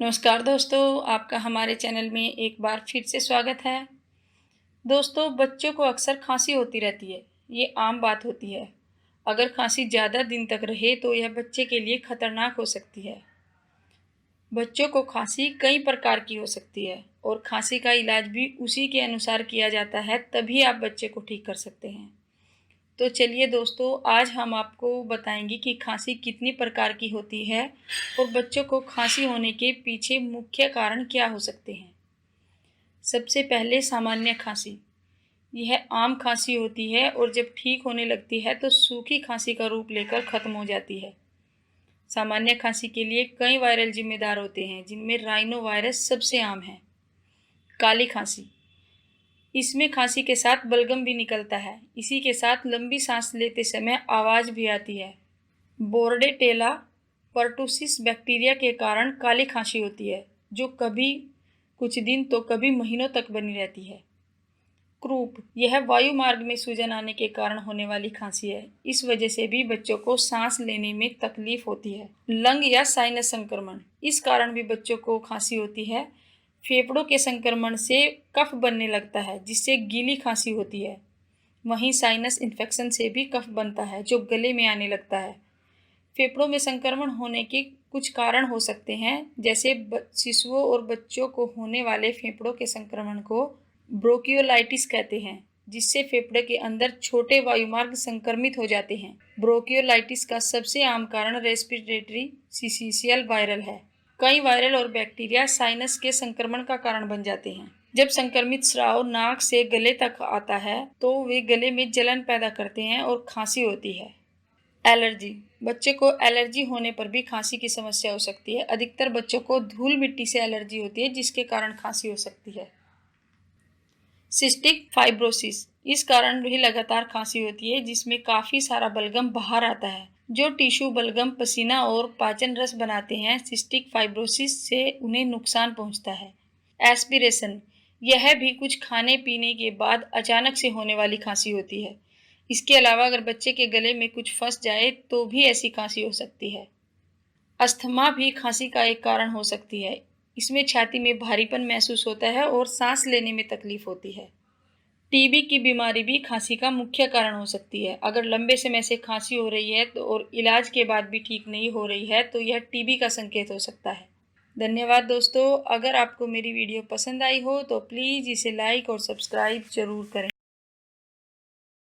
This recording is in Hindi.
नमस्कार दोस्तों, आपका हमारे चैनल में एक बार फिर से स्वागत है। दोस्तों, बच्चों को अक्सर खांसी होती रहती है। ये आम बात होती है। अगर खांसी ज़्यादा दिन तक रहे तो यह बच्चे के लिए खतरनाक हो सकती है। बच्चों को खांसी कई प्रकार की हो सकती है और खांसी का इलाज भी उसी के अनुसार किया जाता है, तभी आप बच्चे को ठीक कर सकते हैं। तो चलिए दोस्तों, आज हम आपको बताएंगे कि खांसी कितनी प्रकार की होती है और बच्चों को खांसी होने के पीछे मुख्य कारण क्या हो सकते हैं। सबसे पहले सामान्य खांसी। यह आम खांसी होती है और जब ठीक होने लगती है तो सूखी खांसी का रूप लेकर खत्म हो जाती है। सामान्य खांसी के लिए कई वायरल जिम्मेदार होते हैं, जिनमें राइनो वायरस सबसे आम है। काली खांसी। इसमें खांसी के साथ बलगम भी निकलता है। इसी के साथ लंबी सांस लेते समय आवाज भी आती है। बोर्डेटेला पर्टुसिस बैक्टीरिया के कारण काली खांसी होती है, जो कभी कुछ दिन तो कभी महीनों तक बनी रहती है। क्रूप। यह वायु मार्ग में सूजन आने के कारण होने वाली खांसी है। इस वजह से भी बच्चों को सांस लेने में तकलीफ होती है। लंग या साइनस संक्रमण। इस कारण भी बच्चों को खांसी होती है। फेफड़ों के संक्रमण से कफ बनने लगता है, जिससे गीली खांसी होती है। वहीं साइनस इन्फेक्शन से भी कफ बनता है, जो गले में आने लगता है। फेफड़ों में संक्रमण होने के कुछ कारण हो सकते हैं, जैसे शिशुओं और बच्चों को होने वाले फेफड़ों के संक्रमण को ब्रोंकियोलाइटिस कहते हैं, जिससे फेफड़े के अंदर छोटे वायुमार्ग संक्रमित हो जाते हैं। ब्रोंकियोलाइटिस का सबसे आम कारण रेस्पिरेटरी सिंसिशियल वायरल है। कई वायरल और बैक्टीरिया साइनस के संक्रमण का कारण बन जाते हैं। जब संक्रमित स्राव नाक से गले तक आता है तो वे गले में जलन पैदा करते हैं और खांसी होती है। एलर्जी। बच्चे को एलर्जी होने पर भी खांसी की समस्या हो सकती है। अधिकतर बच्चों को धूल मिट्टी से एलर्जी होती है, जिसके कारण खांसी हो सकती है। Cystic fibrosis. इस कारण भी लगातार खांसी होती है, जिसमें काफी सारा बलगम बाहर आता है। जो टिश्यू बलगम पसीना और पाचन रस बनाते हैं, सिस्टिक फाइब्रोसिस से उन्हें नुकसान पहुंचता है। एस्पिरेशन। यह भी कुछ खाने पीने के बाद अचानक से होने वाली खांसी होती है। इसके अलावा अगर बच्चे के गले में कुछ फंस जाए तो भी ऐसी खांसी हो सकती है। अस्थमा भी खांसी का एक कारण हो सकती है। इसमें छाती में भारीपन महसूस होता है और सांस लेने में तकलीफ होती है। टीबी की बीमारी भी खांसी का मुख्य कारण हो सकती है। अगर लंबे समय से खांसी हो रही है और इलाज के बाद भी ठीक नहीं हो रही है तो यह टीबी का संकेत हो सकता है। धन्यवाद दोस्तों। अगर आपको मेरी वीडियो पसंद आई हो तो प्लीज़ इसे लाइक और सब्सक्राइब जरूर करें।